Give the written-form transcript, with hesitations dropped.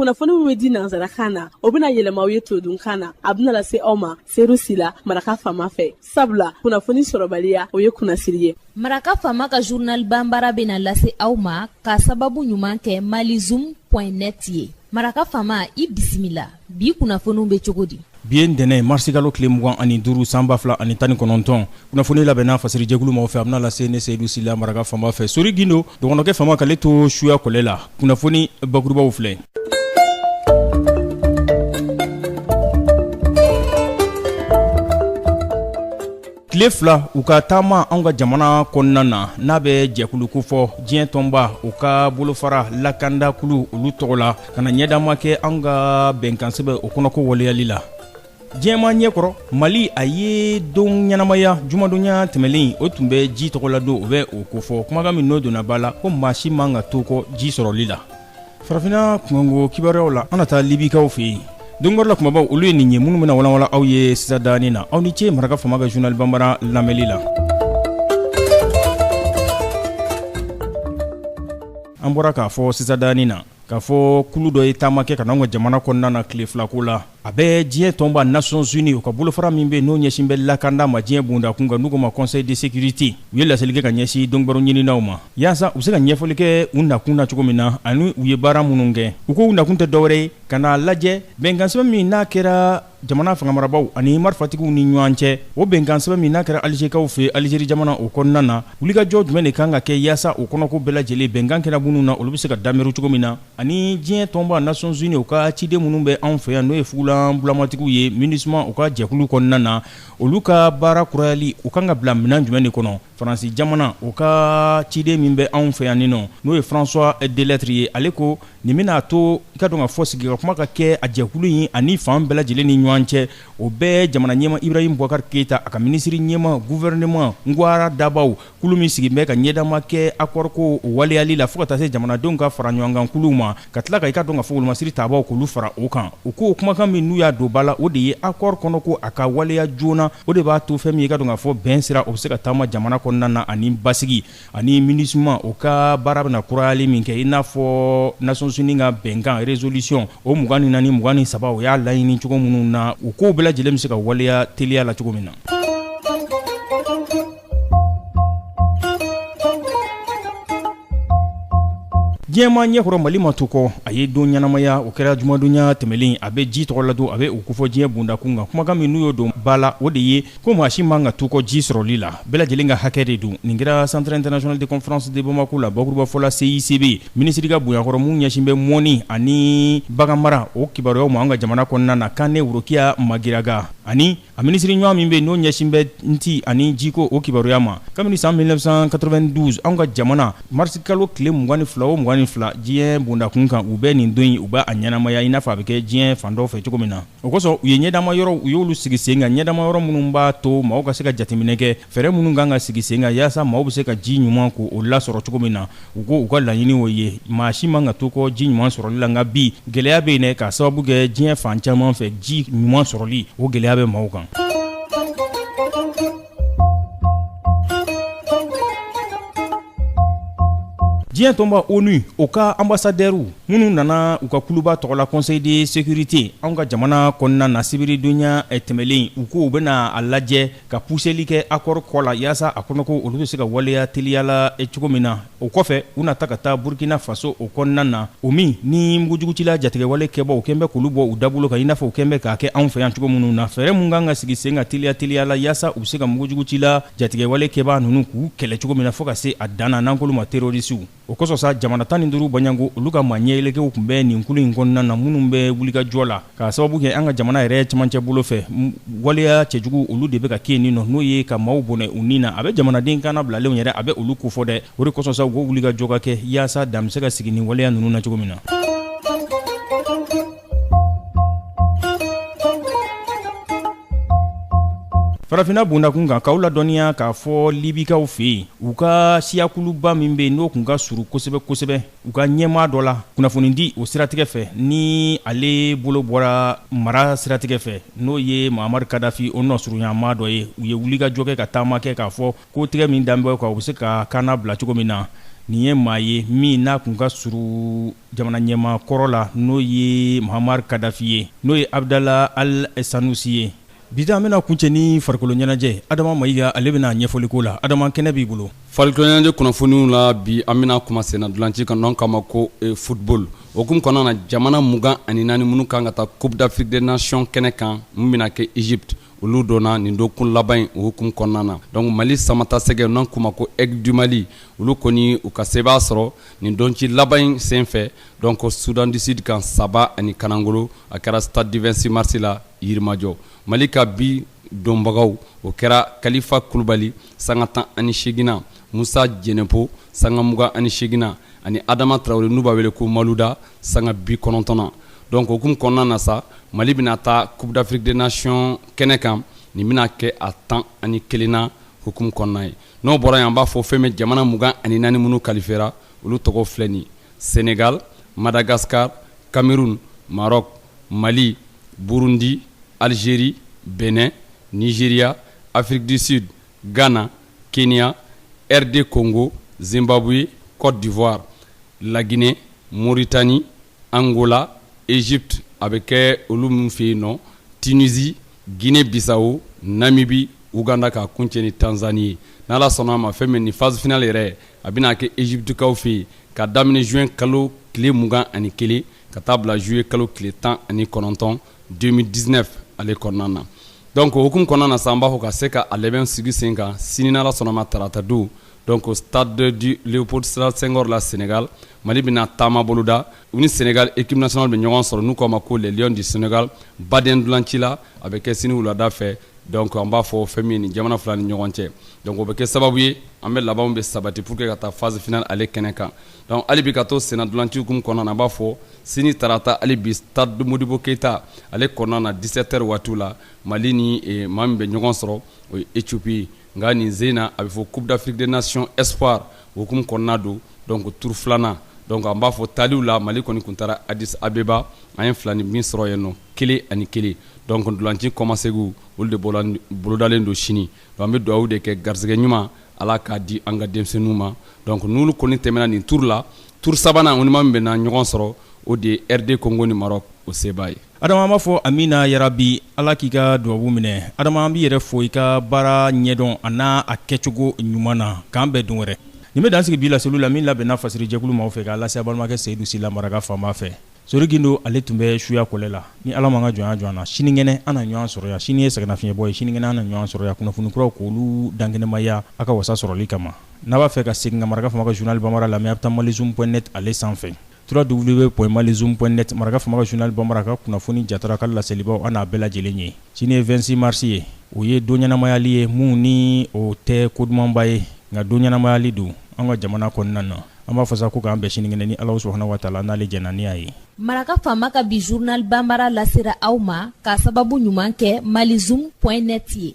kunnafoni min bɛ di nanzarakan na o bɛna yɛlɛma aw ye todunkan na a bɛna lase aw ma seeru sila maraka faama fɛ sabula kunnafoni sɔrɔbaliya o ye kunnasiri ye. Maraka faama ka journal banbara bɛna lase aw ma ka sababu ɲuman kɛ malizoom.net ye. Maraka faama i bisimila bi kunnafoniw bɛ cogo di? Bi ntɛnɛn marsikalo tile 25 san 2019 kunnafoni labɛnna fasiri jɛkulu maaw fɛ a bɛna lase ne Seydou Sila maraka faama fɛ Sori Gindo dɔgɔnɔkɛ faama k'ale to suya kɔlɛ la kunnafoni bakurubaw filɛ. Tile fila u ka taama anw ka jamana kɔnɔna na n'a bɛ jɛkulu kofɔ diɲɛ tɔnba u ka bolofara lakandakulu olu tɔgɔ la ka na ɲɛdama kɛ anw ka bɛnkan sɛbɛn o kɔnɔ ko waleyali la. Diɲɛma ɲɛkɔrɔ Mali a ye don ɲɛnamaya jumadonya tɛmɛlen o tun bɛ ji tɔgɔ la don o bɛ o kofɔ kumakan min n'o donna ba la ko maa si man ka to kɔ ji sɔrɔli la. Farafinna kungo kibaruyaw la an na taa libikaw fɛ yen. Dongor la kumabaw olu ye nin ye minnu bɛna walawala aw ye sisan dani na aw ni ce maraka faama ka journal banbara lamɛnli la. An bɔra k'a fɔ sisan dani na k'a fɔ kulu dɔ ye taama kɛ ka n'anw ka jamana kɔnɔna na tile filako la a bɛ diɲɛ tɔnba Nations Unies u ka bolofara min bɛ n'o ɲɛsin bɛ lakanda ma diɲɛ bondakun kan n'u ko ma Conseil de sécurité u ye laseli kɛ ka ɲɛsin dɔnnibaw ɲininaw ma yaasa u se ka ɲɛfɔli kɛ u nakun na cogo min na ani u ye baara minnu kɛ u ko u nakun tɛ dɔwɛrɛ ye ka n'a lajɛ bɛnkan sɛbɛn min n'a kɛra jamana fangamarabaaw ani marifatigiw ni ɲɔgɔn cɛ o bɛnkan sɛbɛn min n'a kɛra Alizerikaw fɛ Alizeri jamana o kɔnɔna na wulikajɔ jumɛn de kan ka kɛ yaasa o kɔnɔko bɛɛ lajɛlen bɛnkan kɛra minnu na olu bɛ se ka dameru cogo min na ani diɲɛ tɔnba Nations Unies u ka ciden minnu bɛ anw fɛ yan n'o ye fugulan bulamatigiw ye MINUSMA u ka jɛkulu kɔnɔna na olu ka baara kurayali u kan ka bila minɛn jumɛn de kɔnɔ Faransi jamana u ka ciden min bɛ anw fɛ yan nɔ n'o ye François Delettre ye ale ko nin bɛna to i ka dɔn ka fɔ sigi ka kuma ka kɛ a jɛkulu in ani fan bɛɛ lajɛlen ni ɲɔgɔn cɛ o bɛɛ jamana ɲɛma Ibrahim Boubacar Keita a ka minisiri ɲɛma gouvernement Ngwara Dabaw kulu min sigi bɛ ka ɲɛdama kɛ accord ko waleyali la fo ka taa se jamanadenw ka fara ɲɔgɔn kan kulu ma ka tila ka i ka dɔn ka fɔ wolomasiri taabaw k'olu fara o kan u ko kumakan min n'u y'a don ba la o de ye accord kɔnɔ ko a ka waleya joona o de b'a to fɛn min i ka dɔn ka fɔ bɛn sira o bɛ se ka taama jamana kɔnɔna na ani basigi ani MINUSMA o ka baara bɛna kurayali min kɛ i n'a fɔ Nations Unies ka bɛnkan résolution o 24 23 o y'a laɲini cogo minnu na u ko bɛɛ lajɛlen bɛ se ka waleya teliya la cogo min na. Diɲɛma ɲɛkɔrɔ Mali ma to kɔ a ye don ɲɛnamaya o kɛra jumadonya tɛmɛlen a bɛ ji tɔgɔ ladon a bɛ u kofɔ diɲɛ bondakun kan kumakan min n'u y'o don ba la o de ye ko maa si man ka to kɔ ji sɔrɔli la bɛɛ lajɛlen ka hakɛ de don nin kɛra Centre International de Conférence de Bamako la bakuruba fɔla CICB minisiri ka bonyakɔrɔ mun ɲɛsin bɛ mɔni ani baganmara o kibaruyaw ma an ka jamana kɔnɔna na Kane Worokiya Magiraga ani a minisiri ɲɔgɔn min bɛ n'o ɲɛsin bɛ nti ani jiko o kibaruya ma kabini san 1992 an ka jamana marsikalo tile 22 o 22 diɲɛ bondakun kan u bɛ nin don in u b'a ɲɛnamaya i n'a fɔ a bɛ kɛ diɲɛ fan dɔw fɛ cogo min na o kosɔn u ye ɲɛdama yɔrɔ u y'olu sigi sen kan ɲɛdama yɔrɔ minnu b'a to maaw ka se ka jateminɛ kɛ fɛɛrɛ minnu kan ka sigi sen kan yaasa maaw bɛ se ka ji ɲuman ko o lasɔrɔ cogo min na u ko u ka laɲini o ye maa si man ka to kɔ ji ɲuman sɔrɔli la nka bi gɛlɛya bɛ yen dɛ k'a sababu kɛ diɲɛ fan caman fɛ ji ɲuman sɔrɔli o gɛlɛya bɛ maaw kan. Diɲɛ tɔnba ONU o ka ambassadɛrw minnu nana u ka kuluba tɔgɔ la Conseil de sécurité anw ka jamana kɔnɔna na sibiri donya tɛmɛlen u ko u bɛna a lajɛ ka puseli kɛ accord kɔ la yaasa a kɔnɔ ko olu bɛ se ka waleya teliya la cogo min na o kɔfɛ u na ta ka taa Burkina Faso o kɔnɔna na o min ni mugujugutila jatigɛwale kɛbaaw u kɛn bɛ k'olu bɔ u dabolo kan i n'a fɔ u kɛn bɛ k'a kɛ anw fɛ yan cogo minnu na fɛɛrɛ mun kan ka sigi sen ka teliya la yaasa u bɛ se ka mugujugutila jatigɛwale kɛbaa ninnu k'u kɛlɛ cogo min na fo ka se a dan na n'an k'olu ma terrorisiw o kosɔn sa jamana 15 bɔɲango olu ka maa ɲɛyɛlɛkɛw tun bɛ nin kulu in kɔnɔna na minnu bɛ wulikajɔ la k'a sababu kɛ an ka jamana yɛrɛ cɛmancɛ bolo fɛ waleya cɛjugu olu de bɛ ka kɛ nin nɔ n'o ye ka maaw bɔnɛ u nin na a bɛ jamanaden kana bilalenw yɛrɛ a bɛ olu kofɔ dɛ o de kosɔn sa u ko wulikajɔ ka kɛ yaasa dan bɛ se ka sigi nin waleya ninnu na cogo min na. Farafinna bondakun kan k'aw ladɔnniya k'a fɔ libikaw fɛ yen u ka siyakuluba min bɛ yen n'o tun ka surun kosɛbɛ u ka ɲɛmaa dɔ la kunnafoni di o siratigɛ fɛ ni ale bolo bɔra mara siratigɛ fɛ n'o ye Muammar Kadafi o nɔsurunyanmaa dɔ ye u ye wulikajɔ kɛ ka taama kɛ k'a fɔ ko tigɛ min danbɛ kan u bɛ se ka kaana bila cogo min na nin ye maa ye min n'a kun ka suru jamana ɲɛma kɔrɔ la n'o ye Muammar Kadhafi ye n'o ye Abdallah al-Sanusi ye. Bi an bɛna kuncɛ ni farikolo ɲɛnajɛ. Adama Mayiga ale bɛna ɲɛfɔli ko la. Adama, kɛnɛ b'i bolo. Farikolo ɲɛnajɛ kunnafoniw la bi an bɛna kuma sennadolanci kan n'an kama ko football. O hukumu kɔnɔna na jamana 24 minnu kan ka taa Coupe d'Afrique des Nations kɛnɛ kan mun bɛna kɛ Egypte. Olu donna nin dokun laban in o hukumu kɔnɔna na. Donc Mali samata sɛgɛ n'an kuma ko Aigle du Mali olu kɔni u ka sɛbɛn sɔrɔ nin donci laban in senfɛ. Donc Soudan du Sud kan Saba ani Kanangolo a kɛra stade du 26 mars la Yirimajɔ. Mali ka bi donbagaw o kɛra Kalifa Kulubali sanga 18 Musa Jenepo sanga 28 ani Adama Traoré n'u b'a wele ko Malouda sanga 90. Donc hukumu kɔnɔna na sa Mali bɛna taa Coupe d'Afrique des Nations kɛnɛ kan nin bɛna kɛ a 11 hukumu kɔnɔna ye. N'o bɔra yen an b'a fɔ fɛn min jamana 24 minnu kalifera olu tɔgɔ filɛ nin Sénégal, Madagascar, Cameroun, Maroc, Mali, Burundi, Algérie, Bénin, Nigeria, Afrique du Sud, Ghana, Kenya, RD Congo, Zimbabwe, Côte d'Ivoire, la Guinée, Mauritanie, Angola, Égypte avec olu min fɛ yen nɔ, Tunisie, Guinée-Bissau, Namibie, Uganda ka kuncɛ ni Tanzanie. N'ala sɔnna a ma fɛn min ni phase finale yɛrɛ a bɛna kɛ Égypte kaw fɛ yen ka daminɛ juin kalo tile 21 ka taa bila juillet kalo tile 19 2019 ale kɔnɔna na. Donc o hukumu kɔnɔna na sa an b'a fɔ ka se ka a labɛn sigi sen kan sini n'ala sɔnna a ma tarata don. Donc au stade du Léopold Sédar Senghor la Sénégal Mali bɛna taama boloda u ni Sénégal équipe nationale bɛ ɲɔgɔn sɔrɔ n'u k'a ma ko les Lions du Sénégal Baden dolanci la a bɛ kɛ sini wulada fɛ. Donc an b'a fɔ fɛn min ni jamana fila ni ɲɔgɔn cɛ. Donc o bɛ kɛ sababu ye an bɛ labanw bɛ sabati pour que ka taa phase finale ale kɛnɛ kan. Donc hali bi ka to sennadolanci hukumu kɔnɔna na an b'a fɔ sini tarata hali bi stade Modibo Keita ale kɔnɔna na 17h waatiw la Mali ni maa min bɛ ɲɔgɔn sɔrɔ o ye Éthiopie nka nin sen na a bɛ fɔ Coupe d'Afrique des Nations Espoir o hukumu kɔnɔna don. Donc tour filanan donc an b'a fɔ taaliw la Mali kɔni kun taara Addis Abeba an ye 2 ni min sɔrɔ yen nɔ 1-1. Donc dolanci kɔmasegu olu de bolodalen don sini. Donc an bɛ dugawu de kɛ garisɛgɛ ɲuman Ala k'a di an ka denmisɛnninw ma. Donc n'olu kɔni tɛmɛna nin tour la tour sabanan o ni maa min bɛna ɲɔgɔn sɔrɔ o de ye RD Congo ni Maroc o seba ye. Adama, an b'a fɔ Amina yarabi Ala k'i ka dugawu minɛ. Adama, an b'i yɛrɛ fo i ka baara ɲɛdɔn a n'a a kɛcogo ɲuman na k'an bɛɛ don wɛrɛ. Nin bɛ dan sigi bi la selu la min labɛnna fasiri jɛkulu maaw fɛ k'a lase a balimakɛ Seyidu Sila Maraka fanba fɛ. Sori Gindo ale tun bɛ suya kɔlɛ la. Ni Ala m'an ka jɔnya jɔ an na sinikɛnɛ an na ɲɔgɔn sɔrɔ yan. Sini ye sɛgɛnnafiɲɛbɔ ye sinikɛnɛ an na ɲɔgɔn sɔrɔ yan kunnafoni kuraw k'olu dankɛnɛmaya a ka wasa sɔrɔli kama. N'a b'a fɛ ka segin ka Maraka fanba ka journal Bambara lamɛn a bɛ taa malizoom.net ale sanfɛ. www.malizoom.net Maraka fanba ka journal Bambara ka kunnafoni jatara ka laselibaw an n'a bɛɛ lajɛlen ye. Sini ye 26 mars ye. O ye don ɲɛnamayali ye mun ni o tɛ ko dumanba ye nka don ɲɛnamayali don an ka jamana kɔnɔna na. An b'a fɔ sa ko k'an bɛn sinikɛnɛ ni Ala subahanahu wa taala n'ale jɛnna ni a ye. Maraka faama ka bi journal Bambara lasera aw ma k'a sababu ɲuman kɛ malizoom.net ye.